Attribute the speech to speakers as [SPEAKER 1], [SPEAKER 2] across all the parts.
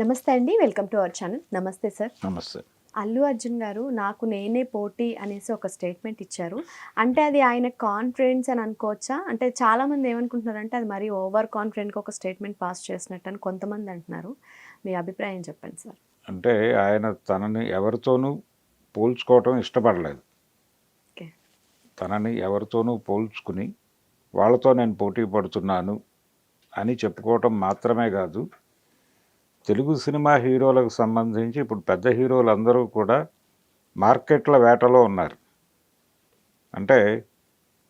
[SPEAKER 1] నమస్తే అండి. Welcome to our channel. నమస్తే సార్.
[SPEAKER 2] నమస్తే.
[SPEAKER 1] అల్లు అర్జున్ గారు నాకు నేనే పోటీ అనేసి ఒక స్టేట్మెంట్ ఇచ్చారు. అంటే అది ఆయన కాన్ఫిడెన్స్ అని అనుకోవచ్చా? అంటే చాలామంది ఏమనుకుంటున్నారంటే అది మరీ ఓవర్ కాన్ఫిడెంట్‌గా ఒక స్టేట్మెంట్ పాస్ చేసినట్టు అని కొంతమంది అంటున్నారు. మీ అభిప్రాయం చెప్పండి సార్.
[SPEAKER 2] అంటే ఆయన తనని ఎవరితోనూ పోల్చుకోవటం ఇష్టపడలేదు.
[SPEAKER 1] ఓకే.
[SPEAKER 2] తనని ఎవరితోనూ పోల్చుకుని వాళ్ళతో నేను పోటీ పడుతున్నాను అని చెప్పుకోవటం మాత్రమే కాదు, తెలుగు సినిమా హీరోలకు సంబంధించి ఇప్పుడు పెద్ద హీరోలందరూ కూడా మార్కెట్ల వేటలో ఉన్నారు. అంటే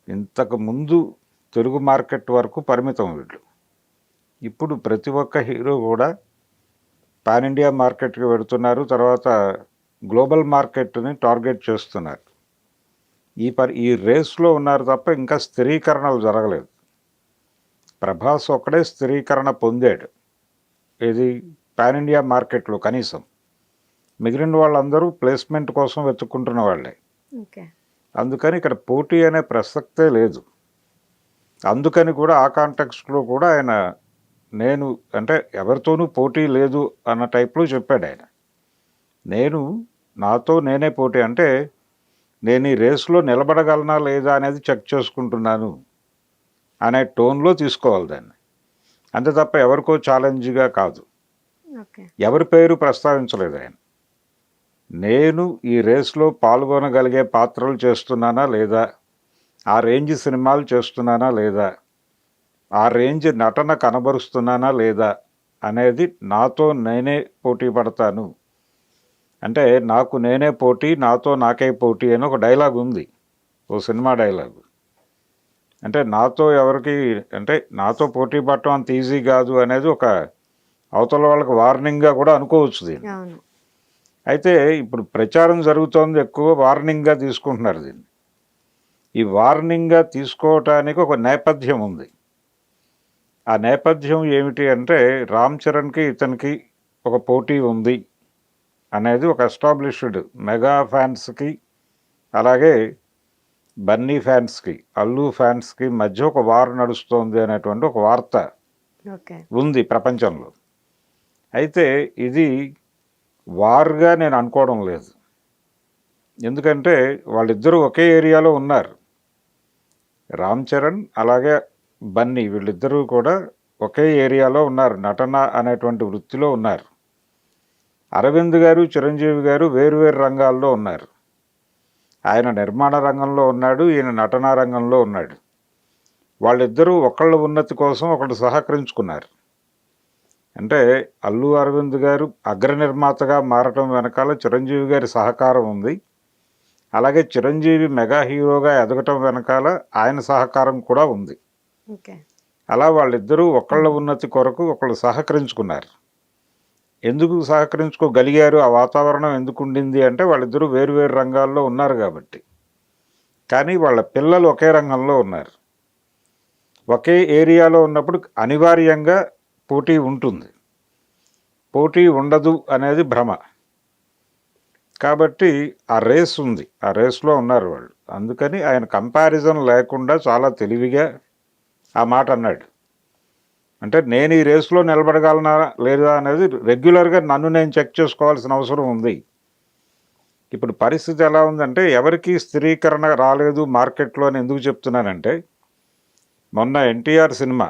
[SPEAKER 2] ఇంతకు ముందు తెలుగు మార్కెట్ వరకు పరిమితం వీళ్ళు. ఇప్పుడు ప్రతి ఒక్క హీరో కూడా పాన్ ఇండియా మార్కెట్కి వెళుతున్నారు. తర్వాత గ్లోబల్ మార్కెట్ని టార్గెట్ చేస్తున్నారు. ఈ రేస్లో ఉన్నారు తప్ప ఇంకా స్థిరీకరణలు జరగలేదు. ప్రభాస్ ఒక్కడే స్థిరీకరణ పొందాడు, ఇది పాన్ ఇండియా మార్కెట్లో కనీసం. మిగిలిన వాళ్ళందరూ ప్లేస్మెంట్ కోసం వెతుక్కుంటున్న వాళ్ళే.
[SPEAKER 1] ఓకే.
[SPEAKER 2] అందుకని ఇక్కడ పోటీ అనే ప్రసక్తే లేదు. అందుకని కూడా ఆ కాంటెక్స్ట్లో కూడా ఆయన నేను అంటే ఎవరితోనూ పోటీ లేదు అన్న టైప్లో చెప్పాడు ఆయన. నాతో నేనే పోటీ అంటే నేను ఈ రేస్లో నిలబడగలనా లేదా అనేది చెక్ చేసుకుంటున్నాను అనే టోన్లో తీసుకోవాలి దాన్ని. అంతే తప్ప ఎవరికో ఛాలెంజ్గా కాదు. ఎవరి పేరు ప్రస్తావించలేదు ఆయన. నేను ఈ రేస్లో పాల్గొనగలిగే పాత్రలు చేస్తున్నానా లేదా, ఆ రేంజ్ సినిమాలు చేస్తున్నానా లేదా, ఆ రేంజ్ నటన కనబరుస్తున్నానా లేదా అనేది నాతో నేనే పోటీ పడతాను. అంటే నాకు నేనే పోటీ, నాతో నాకే పోటీ అని ఒక డైలాగ్ ఉంది, ఓ సినిమా డైలాగు. అంటే నాతో పోటీ పడటం అంత ఈజీ కాదు అనేది ఒక అవతల వాళ్ళకి వార్నింగ్గా కూడా అనుకోవచ్చు దీన్ని. అయితే ఇప్పుడు ప్రచారం జరుగుతోంది, ఎక్కువ వార్నింగ్గా తీసుకుంటున్నారు దీన్ని. ఈ వార్నింగ్గా తీసుకోవటానికి ఒక నేపథ్యం ఉంది. ఆ నేపథ్యం ఏమిటి అంటే రామ్ చరణ్కి ఇతనికి ఒక పోటీ ఉంది అనేది ఒక ఎస్టాబ్లిష్డ్ మెగా ఫ్యాన్స్కి, అలాగే బన్నీ ఫ్యాన్స్కి, అల్లు ఫ్యాన్స్కి మధ్య ఒక వార్ నడుస్తోంది అనేటువంటి ఒక వార్త ఉంది ప్రపంచంలో. అయితే ఇది వార్గా నేను అనుకోవడం లేదు. ఎందుకంటే వాళ్ళిద్దరూ ఒకే ఏరియాలో ఉన్నారు. రామ్ చరణ్ అలాగే బన్నీ వీళ్ళిద్దరూ కూడా ఒకే ఏరియాలో ఉన్నారు, నటన అనేటువంటి వృత్తిలో ఉన్నారు. అరవింద్ గారు, చిరంజీవి గారు వేరువేరు రంగాల్లో ఉన్నారు. ఆయన నిర్మాణ రంగంలో ఉన్నాడు, ఈయన నటనా రంగంలో ఉన్నాడు. వాళ్ళిద్దరూ ఒకళ్ళ ఉన్నతి కోసం ఒకళ్ళు సహకరించుకున్నారు. అంటే అల్లు అరవింద్ గారు అగ్ర నిర్మాతగా మారటం వెనకాల చిరంజీవి గారి సహకారం ఉంది. అలాగే చిరంజీవి మెగా హీరోగా ఎదగటం వెనకాల ఆయన సహకారం కూడా ఉంది. అలా వాళ్ళిద్దరూ ఒకళ్ళ ఉన్నతి కొరకు ఒకళ్ళు సహకరించుకున్నారు. ఎందుకు సహకరించుకోగలిగారు, ఆ వాతావరణం ఎందుకు ఉండింది అంటే వాళ్ళిద్దరూ వేరువేరు రంగాల్లో ఉన్నారు కాబట్టి. కానీ వాళ్ళ పిల్లలు ఒకే రంగంలో ఉన్నారు. ఒకే ఏరియాలో ఉన్నప్పుడు అనివార్యంగా పోటీ ఉంటుంది. పోటీ ఉండదు అనేది భ్రమ. కాబట్టి ఆ రేస్ ఉంది, ఆ రేస్లో ఉన్నారు వాళ్ళు. అందుకని ఆయన కంపారిజన్ లేకుండా చాలా తెలివిగా ఆ మాట అన్నాడు. అంటే నేను ఈ రేస్లో నిలబడగలనా లేదా అనేది రెగ్యులర్గా నన్ను నేను చెక్ చేసుకోవాల్సిన అవసరం ఉంది. ఇప్పుడు పరిస్థితి ఎలా ఉందంటే ఎవరికి స్థిరీకరణ రాలేదు మార్కెట్లో అని ఎందుకు చెప్తున్నానంటే, మొన్న ఎన్టీఆర్ సినిమా,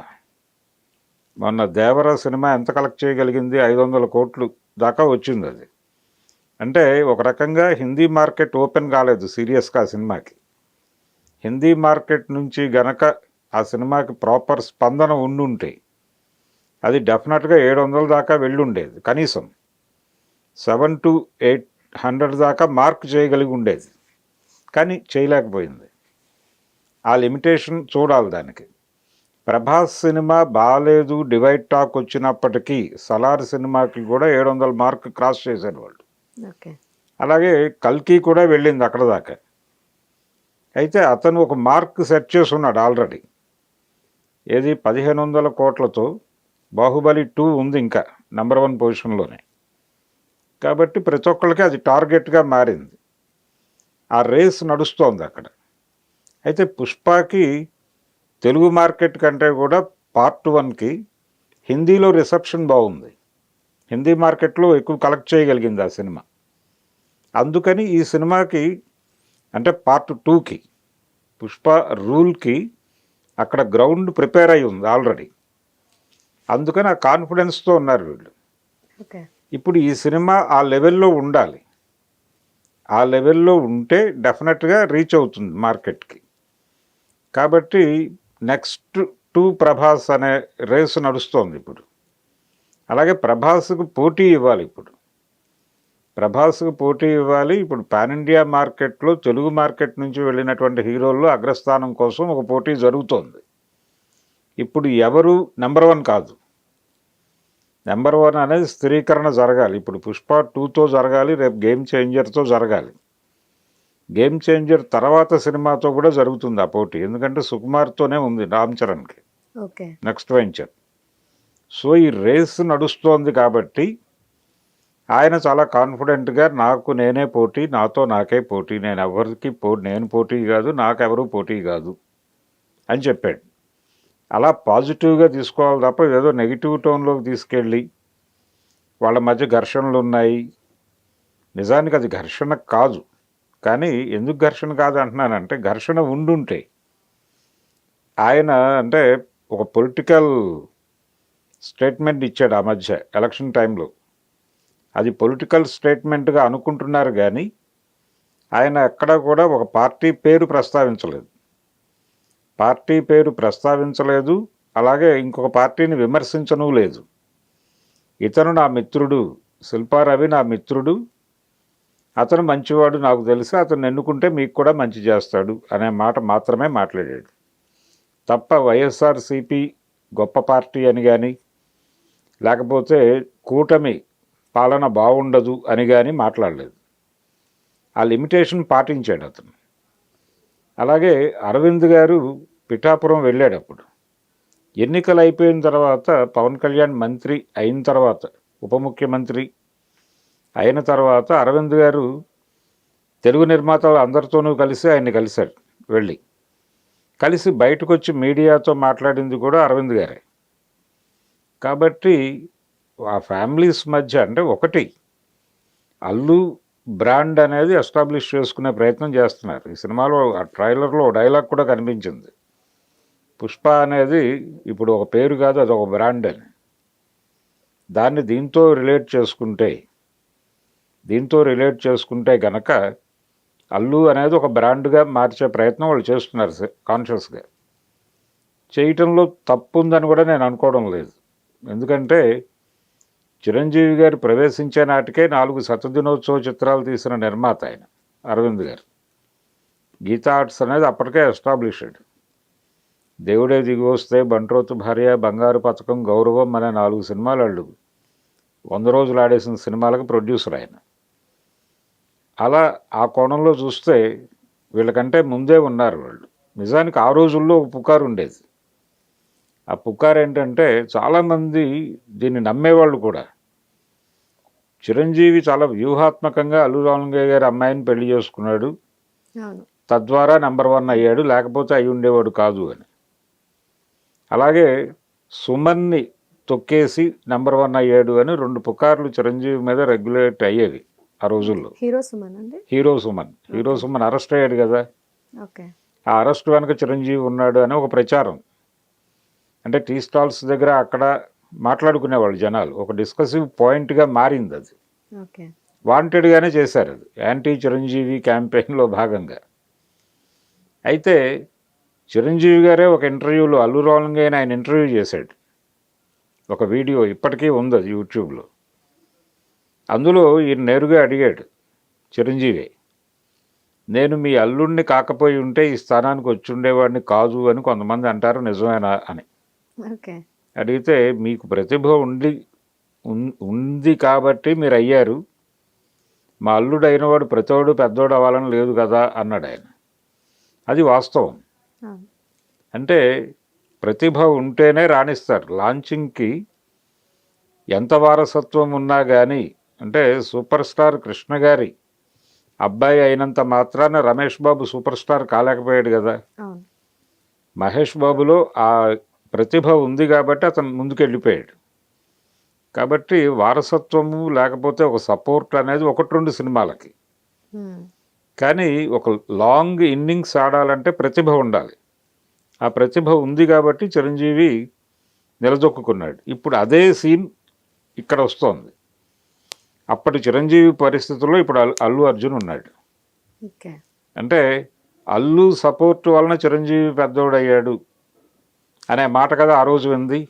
[SPEAKER 2] మొన్న దేవర సినిమా ఎంత కలెక్ట్ చేయగలిగింది? 500 కోట్లు దాకా వచ్చింది. అది అంటే ఒక రకంగా హిందీ మార్కెట్ ఓపెన్ కాలేదు సీరియస్గా ఆ సినిమాకి. హిందీ మార్కెట్ నుంచి గనక ఆ సినిమాకి ప్రాపర్ స్పందన ఉండుంటే అది డెఫినెట్గా 700 దాకా వెళ్ళుండేది. కనీసం 700 to 800 దాకా మార్క్ చేయగలిగి ఉండేది. కానీ చేయలేకపోయింది. ఆ లిమిటేషన్ చూడాలి దానికి. ప్రభాస్ సినిమా బాగాలేదు, డివైడ్ టాక్ వచ్చినప్పటికీ సలార్ సినిమాకి కూడా 700 మార్క్ క్రాస్ చేశారు వాళ్ళు. అలాగే కల్కి కూడా వెళ్ళింది అక్కడ దాకా. అయితే అతను ఒక మార్క్ సెట్ చేసున్నాడు ఆల్రెడీ. ఏది 1500 కోట్లతో బాహుబలి 2 ఉంది ఇంకా నెంబర్ 1 పొజిషన్లోనే. కాబట్టి ప్రతి ఒక్కళ్ళకి అది టార్గెట్గా మారింది. ఆ రేస్ నడుస్తోంది అక్కడ. అయితే పుష్పకి తెలుగు మార్కెట్ కంటే కూడా పార్ట్ 1కి హిందీలో రిసెప్షన్ బాగుంది. హిందీ మార్కెట్లో ఎక్కువ కలెక్ట్ చేయగలిగింది ఆ సినిమా. అందుకని ఈ సినిమాకి అంటే పార్ట్ 2కి పుష్ప రూల్కి అక్కడ గ్రౌండ్ ప్రిపేర్ అయి ఉంది ఆల్రెడీ. అందుకని ఆ కాన్ఫిడెన్స్తో ఉన్నారు వీళ్ళు.
[SPEAKER 1] ఓకే.
[SPEAKER 2] ఇప్పుడు ఈ సినిమా ఆ లెవెల్లో ఉండాలి. ఆ లెవెల్లో ఉంటే డెఫినెట్గా రీచ్ అవుతుంది మార్కెట్కి. కాబట్టి నెక్స్ట్ 2 ప్రభాస్ అనే రేసు నడుస్తోంది ఇప్పుడు. అలాగే ప్రభాస్కు పోటీ ఇవ్వాలి ఇప్పుడు. ప్రభాస్కు పోటీ ఇవ్వాలి. ఇప్పుడు పాన్ ఇండియా మార్కెట్లో తెలుగు మార్కెట్ నుంచి వెళ్ళినటువంటి హీరోల్లో అగ్రస్థానం కోసం ఒక పోటీ జరుగుతోంది. ఇప్పుడు ఎవరు నెంబర్ 1 కాదు. నెంబర్ 1 అనేది స్థిరీకరణ జరగాలి. ఇప్పుడు పుష్ప 2తో జరగాలి, రేపు గేమ్ చేంజర్తో జరగాలి. గేమ్ చేంజర్ తర్వాత సినిమాతో కూడా జరుగుతుంది ఆ పోటీ. ఎందుకంటే సుకుమార్తోనే ఉంది రామ్ చరణ్కి
[SPEAKER 1] ఓకే.
[SPEAKER 2] Next venture. సో ఈ రేస్ నడుస్తోంది కాబట్టి ఆయన చాలా కాన్ఫిడెంట్గా నాకు నేనే పోటీ, నాతో నాకే పోటీ, నేను ఎవరికి నేను పోటీ కాదు, నాకెవరూ పోటీ కాదు అని చెప్పాడు. అలా పాజిటివ్గా తీసుకోవాలి తప్ప ఏదో నెగిటివ్ టోన్లోకి తీసుకెళ్ళి వాళ్ళ మధ్య ఘర్షణలు ఉన్నాయి. నిజానికి అది ఘర్షణ కాదు. కానీ ఎందుకు ఘర్షణ కాదు అంటున్నానంటే ఘర్షణ ఉండుంటే ఆయన అంటే ఒక పొలిటికల్ స్టేట్మెంట్ ఇచ్చాడు ఆ మధ్య ఎలక్షన్ టైంలో. అది పొలిటికల్ స్టేట్మెంట్గా అనుకుంటున్నారు కానీ ఆయన ఎక్కడ కూడా ఒక పార్టీ పేరు ప్రస్తావించలేదు. పార్టీ పేరు ప్రస్తావించలేదు. అలాగే ఇంకొక పార్టీని విమర్శించనూ లేదు. ఇతను నా మిత్రుడు, శిల్పారవి నా మిత్రుడు, అతను మంచివాడు, నాకు తెలిసి అతను ఎన్నుకుంటే మీకు కూడా మంచి చేస్తాడు అనే మాట మాత్రమే మాట్లాడాడు తప్ప వైఎస్ఆర్సీపీ గొప్ప పార్టీ అని కానీ లేకపోతే కూటమి పాలన బాగుండదు అని కానీ మాట్లాడలేదు. ఆ లిమిటేషన్ పాటించాడు అతను. అలాగే అరవింద్ గారు పిఠాపురం వెళ్ళాడు. అప్పుడు ఎన్నికలు అయిపోయిన తర్వాత పవన్ కళ్యాణ్ మంత్రి అయిన తర్వాత, ఉప ముఖ్యమంత్రి అయిన తర్వాత అరవింద్ గారు తెలుగు నిర్మాతలు అందరితోనూ కలిసి ఆయన్ని కలిశాడు. కలిసి బయటకు వచ్చి మీడియాతో మాట్లాడింది కూడా అరవింద్ గారే. కాబట్టి ఆ ఫ్యామిలీస్ మధ్య అంటే ఒకటి అల్లు బ్రాండ్ అనేది ఎస్టాబ్లిష్ చేసుకునే ప్రయత్నం చేస్తున్నారు. ఈ సినిమాలో ఆ ట్రైలర్లో డైలాగ్ కూడా కనిపించింది, పుష్ప అనేది ఇప్పుడు ఒక పేరు కాదు, అది ఒక బ్రాండ్ అని. దాన్ని దీంతో రిలేట్ చేసుకుంటే గనక అల్లు అనేది ఒక బ్రాండ్గా మార్చే ప్రయత్నం వాళ్ళు చేస్తున్నారు కాన్షియస్గా. చేయటంలో తప్పు ఉందని కూడా నేను అనుకోవడం లేదు. ఎందుకంటే చిరంజీవి గారు ప్రవేశించే నాటికే 4 శతదినోత్సవ చిత్రాలు తీసిన నిర్మాత ఆయన అరవింద్ గారు. గీతా ఆర్ట్స్ అనేది అప్పటికే ఎస్టాబ్లిష్డ్. దేవుడే దిగి వస్తే, బంట్రోతు భార్య, బంగారు పథకం, గౌరవం అనే 4 సినిమాలు వాళ్ళు 100 రోజులు ఆడేసిన సినిమాలకు ప్రొడ్యూసర్ ఆయన. అలా ఆ కోణంలో చూస్తే వీళ్ళకంటే ముందే ఉన్నారు వాళ్ళు. నిజానికి ఆ రోజుల్లో ఒక పుకారు ఉండేది. ఆ పుకారు ఏంటంటే చాలామంది దీన్ని నమ్మేవాళ్ళు కూడా. చిరంజీవి చాలా వ్యూహాత్మకంగా అల్లు రామలింగయ్య గారి అమ్మాయిని పెళ్లి చేసుకున్నాడు, తద్వారా నెంబర్ 1 అయ్యాడు, లేకపోతే అయి ఉండేవాడు కాదు అని. అలాగే సుమన్ని తొక్కేసి నెంబర్ 1 అయ్యాడు అని 2 పుకార్లు చిరంజీవి మీద రెగ్యులేట్ అయ్యేవి ఆ రోజుల్లో. హీరో సుమన్ అరెస్ట్ అయ్యాడు కదా. ఆ అరెస్ట్ వెనక చిరంజీవి ఉన్నాడు అని ఒక ప్రచారం. అంటే టీ స్టాల్స్ దగ్గర అక్కడ మాట్లాడుకునేవాళ్ళు జనాలు. ఒక డిస్కసివ్ పాయింట్గా మారింది అది. వాంటెడ్గానే చేశారు అది, యాంటీ చిరంజీవి క్యాంపెయిన్లో భాగంగా. అయితే చిరంజీవి గారే ఒక ఇంటర్వ్యూలో అల్లు రామలింగయ్యని ఆయన ఇంటర్వ్యూ చేశాడు. ఒక వీడియో ఇప్పటికీ ఉంది అది యూట్యూబ్లో. అందులో ఈయన నేరుగా అడిగాడు చిరంజీవి, నేను మీ అల్లుడిని కాకపోయి ఉంటే ఈ స్థానానికి వచ్చి ఉండేవాడిని కాదు అని కొంతమంది అంటారు, నిజమేనా అని అడిగితే, మీకు ప్రతిభ ఉంది కాబట్టి మీరు అయ్యారు, మా అల్లుడు అయినవాడు ప్రతివాడు పెద్దవాడు అవ్వాలని లేదు కదా అన్నాడు ఆయన. అది వాస్తవం. అంటే ప్రతిభ ఉంటేనే రాణిస్తారు. లాంచింగ్కి ఎంత వారసత్వం ఉన్నా కానీ, అంటే సూపర్ స్టార్ కృష్ణ గారి అబ్బాయి అయినంత మాత్రాన రమేష్ బాబు సూపర్ స్టార్ కాలేకపోయాడు కదా. మహేష్ బాబులో ఆ ప్రతిభ ఉంది కాబట్టి అతను ముందుకు వెళ్ళిపోయాడు. కాబట్టి వారసత్వము లేకపోతే ఒక సపోర్ట్ అనేది 1-2 సినిమాలకి.
[SPEAKER 1] ఉమ్,
[SPEAKER 2] కానీ ఒక లాంగ్ ఇన్నింగ్స్ ఆడాలంటే ప్రతిభ ఉండాలి. ఆ ప్రతిభ ఉంది కాబట్టి చిరంజీవి నిలదొక్కున్నాడు. ఇప్పుడు అదే సీన్ ఇక్కడ వస్తోంది. అప్పటి చిరంజీవి పరిస్థితుల్లో ఇప్పుడు అల్లు అర్జున్ ఉన్నాడు.
[SPEAKER 1] ఓకే.
[SPEAKER 2] అంటే అల్లు సపోర్ట్ వలన చిరంజీవి పెద్దోడయ్యాడు అనే మాట కదా ఆ రోజు ఉంది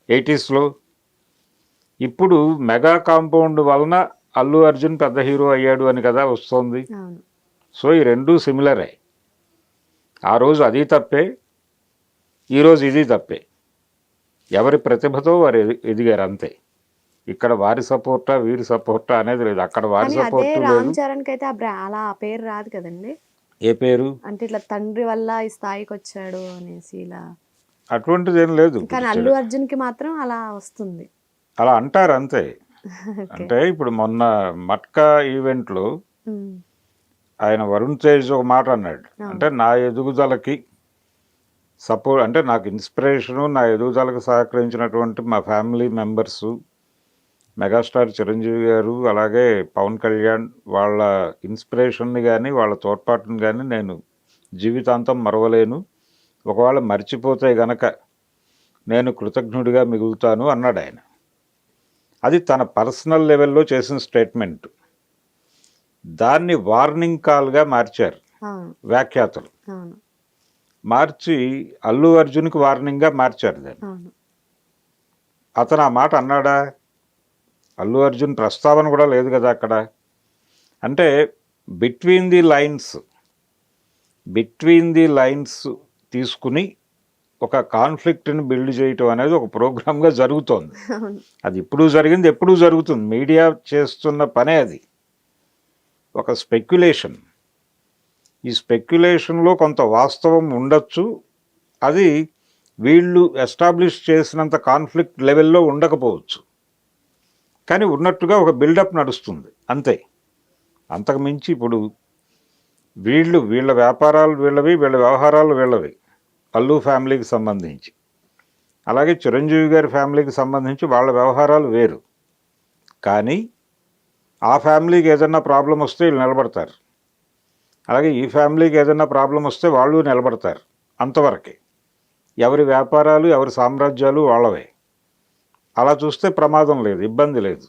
[SPEAKER 2] 80స్లో. ఇప్పుడు మెగా కాంపౌండ్ వలన అల్లు అర్జున్ పెద్ద హీరో అయ్యాడు అని కదా వస్తుంది.
[SPEAKER 1] అవును.
[SPEAKER 2] సో ఈ రెండూ సిమిలరే. ఆ రోజు అది తప్పే, ఈరోజు ఇది తప్పే. ఎవరి ప్రతిభతో వారు ఎదిగారు అంతే. ఇక్కడ వారి సపోర్టా వీరి సపోర్టా అనేది లేదు. అక్కడ వారి
[SPEAKER 1] కానీ అదే
[SPEAKER 2] సపోర్టు
[SPEAKER 1] రామ్
[SPEAKER 2] లేదు.
[SPEAKER 1] చరణ్ కి అయితే అలా ఆ పేరు రాదు కదండి.
[SPEAKER 2] ఏ పేరు?
[SPEAKER 1] అంటే ఇట్లా తండ్రి వల్ల ఈ స్థాయికి వచ్చాడు అనేసి ఇలా.
[SPEAKER 2] అటువంటిది ఏం లేదు.
[SPEAKER 1] కానీ అల్లు అర్జున్ కి మాత్రం అలా వస్తుంది.
[SPEAKER 2] అలా అంటారు అంతే.
[SPEAKER 1] ఓకే.
[SPEAKER 2] అంటే ఇప్పుడు మొన్న మట్కా ఈవెంట్లో
[SPEAKER 1] ఉమ్,
[SPEAKER 2] ఆయన వరుణ్ తేజ్ ఒక మాట అన్నాడు.
[SPEAKER 1] అవును.
[SPEAKER 2] అంటే నా ఎదుగుదలకి సపోర్ట్ అంటే నాకు ఇన్స్పిరేషను, నా ఎదుగుదలకు సహకరించినటువంటి మా ఫ్యామిలీ మెంబర్సు, మెగాస్టార్ చిరంజీవి గారు, అలాగే పవన్ కళ్యాణ్, వాళ్ళ ఇన్స్పిరేషన్ని కానీ వాళ్ళ తోడ్పాటుని కానీ నేను జీవితాంతం మరవలేను. ఒకవేళ మర్చిపోతే గనక నేను కృతజ్ఞుడిగా మిగులుతాను అన్నాడు ఆయన. అది తన పర్సనల్ లెవెల్లో చేసిన స్టేట్మెంట్. దాన్ని వార్నింగ్ కాల్గా మార్చారు
[SPEAKER 1] అవును.
[SPEAKER 2] వ్యాఖ్యాతలు.
[SPEAKER 1] అవును.
[SPEAKER 2] మార్చి అల్లు అర్జున్కి వార్నింగ్గా మార్చారు దాన్ని.
[SPEAKER 1] అవును.
[SPEAKER 2] అతను ఆ మాట అన్నాడా? అల్లు అర్జున్ ప్రస్తావన కూడా లేదు కదా అక్కడ. అంటే బిట్వీన్ ది లైన్స్ తీసుకుని ఒక కాన్ఫ్లిక్ట్ని బిల్డ్ చేయటం అనేది ఒక ప్రోగ్రామ్గా జరుగుతోంది.
[SPEAKER 1] అవును.
[SPEAKER 2] అది ఇప్పుడు జరిగింది, ఎప్పుడూ జరుగుతుంది. మీడియా చేస్తున్న పనే అది. ఒక స్పెక్యులేషన్. ఈ స్పెక్యులేషన్లో కొంత వాస్తవం ఉండొచ్చు. అది వీళ్ళు ఎస్టాబ్లిష్ చేసినంత కాన్ఫ్లిక్ట్ లెవెల్లో ఉండకపోవచ్చు. కానీ ఉన్నట్టుగా ఒక బిల్డప్ నడుస్తుంది అంతే. అంతకుమించి ఇప్పుడు వీళ్ళ వ్యాపారాలు వీళ్ళవి, వీళ్ళ వ్యవహారాలు వీళ్ళవి, అల్లు ఫ్యామిలీకి సంబంధించి. అలాగే చిరంజీవి గారి ఫ్యామిలీకి సంబంధించి వాళ్ళ వ్యవహారాలు వేరు. కానీ ఆ ఫ్యామిలీకి ఏదైనా ప్రాబ్లం వస్తే వీళ్ళు నిలబడతారు. అలాగే ఈ ఫ్యామిలీకి ఏదైనా ప్రాబ్లం వస్తే వాళ్ళు నిలబడతారు. అంతవరకే. ఎవరి వ్యాపారాలు ఎవరి సామ్రాజ్యాలు వాళ్ళవే. అలా చూస్తే ప్రమాదం లేదు, ఇబ్బంది లేదు.